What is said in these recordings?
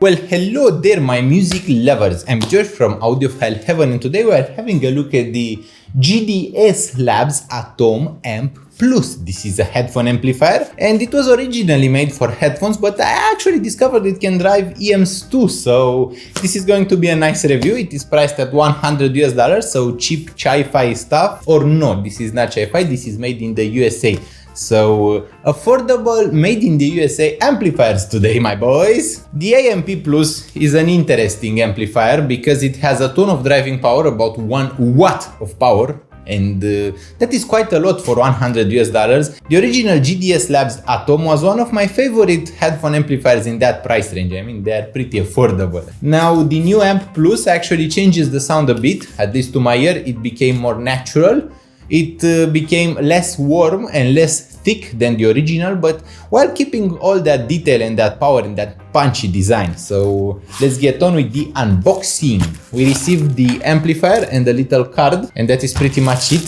Well, hello there, my music lovers. I'm George from Audiophile Heaven, and today we are having a look at the JDS Labs Atom Amp Plus. This is a headphone amplifier, and it was originally made for headphones, but I actually discovered it can drive EMs too, so this is going to be a nice review. It is priced at $100, so cheap chi-fi stuff. Or no, this is not chi-fi, this is made in the USA. So affordable, made in the USA amplifiers today, my boys. The AMP Plus is an interesting amplifier because it has a ton of driving power, about 1 watt of power, and that is quite a lot for $100. The original JDS Labs Atom was one of my favorite headphone amplifiers in that price range. I mean, they are pretty affordable. Now the new Amp Plus actually changes the sound a bit, at least to my ear. It became more natural. It became less warm and less thick than the original, but while keeping all that detail and that power and that punchy design. So let's get on with the unboxing. We received the amplifier and a little card, and that is pretty much it.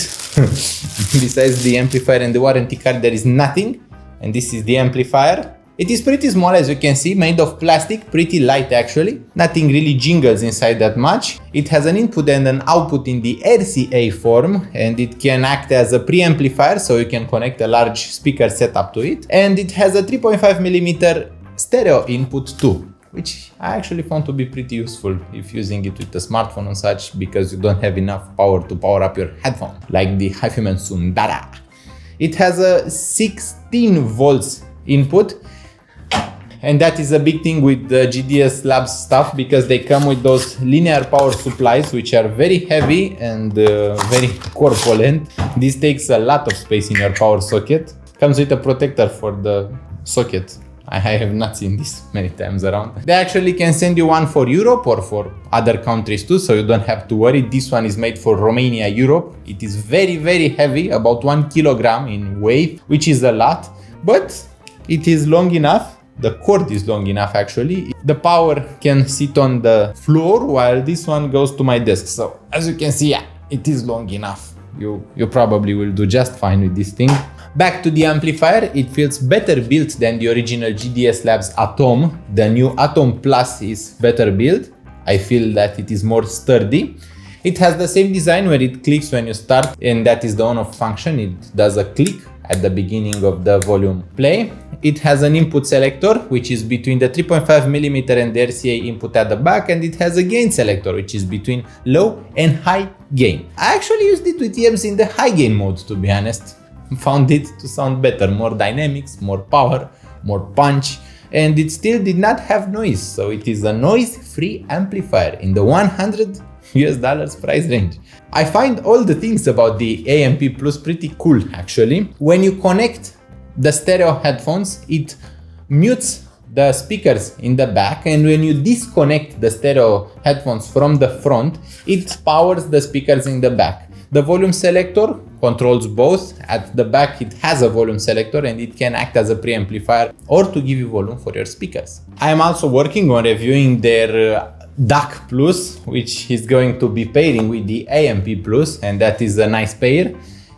Besides the amplifier and the warranty card, there is nothing. And this is the amplifier. It is pretty small, as you can see, made of plastic, pretty light actually. Nothing really jingles inside that much. It has an input and an output in the RCA form, and it can act as a preamplifier, so you can connect a large speaker setup to it. And it has a 3.5mm stereo input too, which I actually found to be pretty useful if using it with a smartphone and such, because you don't have enough power to power up your headphone, like the Headphone Sundara. It has a 16 volts input. And that is a big thing with the JDS Labs stuff, because they come with those linear power supplies, which are very heavy and very corpulent. This takes a lot of space in your power socket. Comes with a protector for the socket. I have not seen this many times around. They actually can send you one for Europe or for other countries too, so you don't have to worry. This one is made for Romania, Europe. It is very, very heavy, about 1 kilogram in weight, which is a lot, but it is long enough. The cord is long enough actually. The power can sit on the floor while this one goes to my desk. So as you can see, yeah, it is long enough. You probably will do just fine with this thing. Back to the amplifier, it feels better built than the original JDS Labs Atom. The new Atom Plus is better built. I feel that it is more sturdy. It has the same design where it clicks when you start, and that is the on-off function. It does a click at the beginning of the volume play. It has an input selector, which is between the 3.5mm and the RCA input at the back, and it has a gain selector, which is between low and high gain. I actually used it with EMs in the high gain mode, to be honest. Found it to sound better, more dynamics, more power, more punch, and it still did not have noise. So it is a noise-free amplifier in the $100 price range. I find all the things about the AMP Plus pretty cool actually. When you connect the stereo headphones, it mutes the speakers in the back, and when you disconnect the stereo headphones from the front, it powers the speakers in the back. The volume selector controls both. At the back it has a volume selector, and it can act as a preamplifier or to give you volume for your speakers. I am also working on reviewing their DAC Plus, which is going to be pairing with the AMP Plus, and that is a nice pair.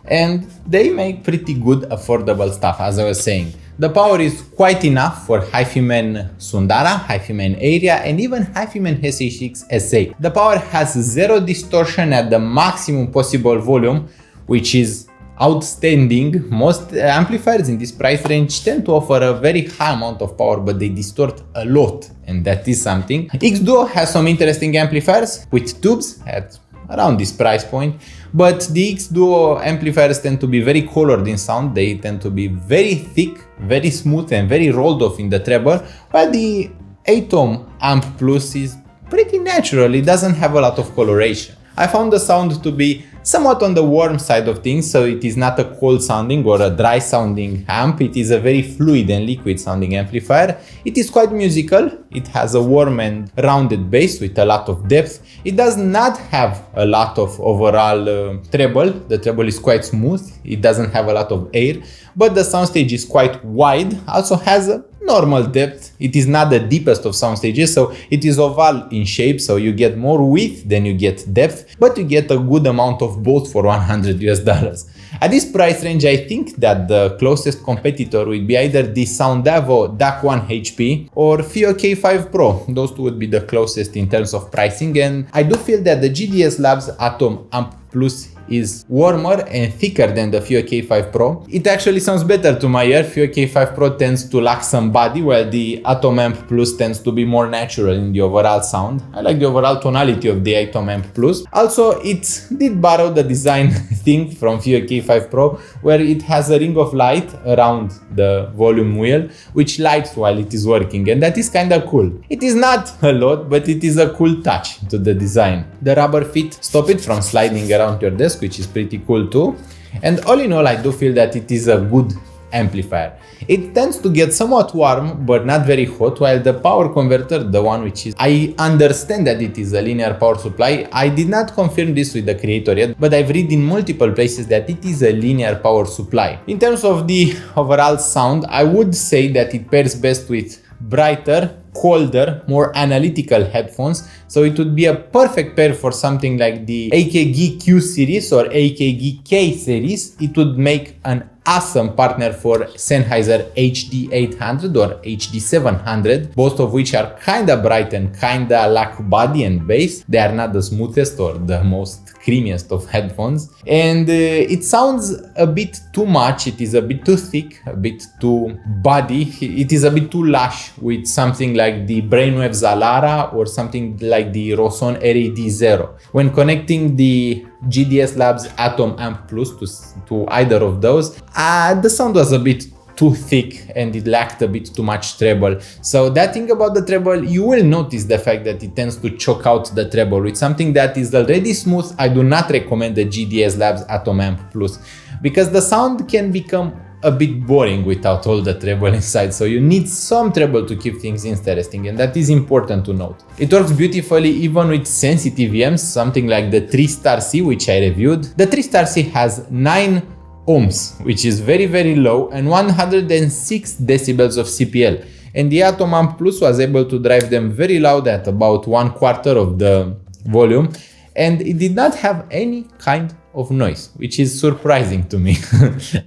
And they make pretty good affordable stuff, as I was saying. The power is quite enough for Headphone Sundara, Headphone Area, and even Headphone SH6 SA. The power has zero distortion at the maximum possible volume, which is outstanding. Most amplifiers in this price range tend to offer a very high amount of power, but they distort a lot, and that is something. X-Duo has some interesting amplifiers with tubes at around this price point, but the X-Duo amplifiers tend to be very colored in sound. They tend to be very thick, very smooth, and very rolled off in the treble, while the Atom Amp Plus is pretty natural. It doesn't have a lot of coloration. I found the sound to be somewhat on the warm side of things, so it is not a cold sounding or a dry sounding amp. It is a very fluid and liquid sounding amplifier. It is quite musical. It has a warm and rounded bass with a lot of depth. It does not have a lot of overall treble. The treble is quite smooth. It doesn't have a lot of air, but the soundstage is quite wide. Also has a normal depth. It is not the deepest of sound stages, so it is oval in shape, so you get more width than you get depth, but you get a good amount of both for $100. At this price range, I think that the closest competitor would be either the Soundavo DAC1 HP or FIO K5 Pro. Those two would be the closest in terms of pricing, and I do feel that the JDS Labs Atom Amp Plus is warmer and thicker than the FIO K5 Pro. It actually sounds better to my ear. FIO K5 Pro tends to lack some body, while the Atom Amp Plus tends to be more natural in the overall sound. I like the overall tonality of the Atom Amp Plus. Also, it did borrow the design thing from FIO K5 Pro, where it has a ring of light around the volume wheel, which lights while it is working, and that is kinda cool. It is not a lot, but it is a cool touch to the design. The rubber feet stop it from sliding around your desk, which is pretty cool too. And all in all, I do feel that it is a good amplifier. It tends to get somewhat warm, but not very hot, while the power converter, the one which is, I understand that it is a linear power supply. I did not confirm this with the creator yet, but I've read in multiple places that it is a linear power supply. In terms of the overall sound, I would say that it pairs best with brighter, colder, more analytical headphones, so it would be a perfect pair for something like the AKG Q series or AKG K series. It would make an awesome partner for Sennheiser HD800 or HD700, both of which are kinda bright and kinda lack body and bass. They are not the smoothest or the most creamiest of headphones, and it sounds a bit too much. It is a bit too thick, a bit too body. It is a bit too lush with something like the Brainwave Zalara or something like the Roson RAD0. When connecting the JDS Labs Atom Amp Plus to either of those, the sound was a bit too thick and it lacked a bit too much treble. So that thing about the treble, you will notice the fact that it tends to choke out the treble with something that is already smooth. I do not recommend the JDS Labs Atom Amp Plus because the sound can become a bit boring without all the treble inside, so you need some treble to keep things interesting, and that is important to note. It works beautifully even with sensitive EMs, something like the 3-Star C, which I reviewed. The 3-Star C has 9 ohms, which is very low, and 106 decibels of CPL, and the Atom Amp Plus was able to drive them very loud at about 1/4 of the volume, and it did not have any kind of noise, which is surprising to me.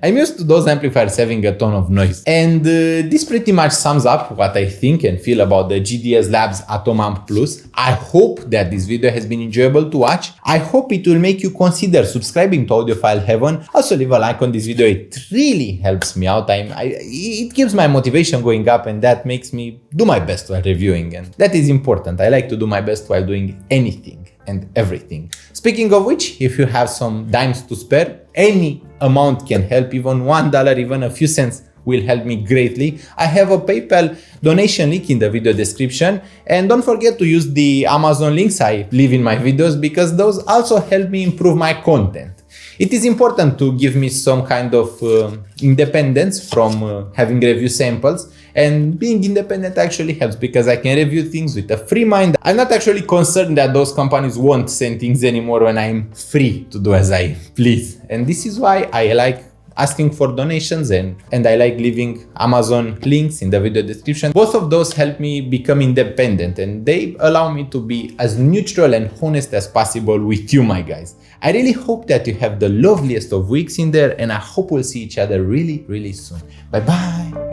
I'm used to those amplifiers having a ton of noise. And this pretty much sums up what I think and feel about the JDS Labs Atom Amp Plus. I hope that this video has been enjoyable to watch. I hope it will make you consider subscribing to Audiophile Heaven. Also leave a like on this video, it really helps me out. It keeps my motivation going up, and that makes me do my best while reviewing, and that is important. I like to do my best while doing anything and everything. Speaking of which, if you have some dimes to spare, any amount can help. Even $1, even a few cents will help me greatly. I have a PayPal donation link in the video description, and don't forget to use the Amazon links I leave in my videos because those also help me improve my content. It is important to give me some kind of independence from having review samples, and being independent actually helps because I can review things with a free mind. I'm not actually concerned that those companies won't send things anymore when I'm free to do as I please, and this is why I like asking for donations and I like leaving Amazon links in the video description. Both of those help me become independent, and they allow me to be as neutral and honest as possible with you, my guys. I really hope that you have the loveliest of weeks in there, and I hope we'll see each other really soon. Bye bye.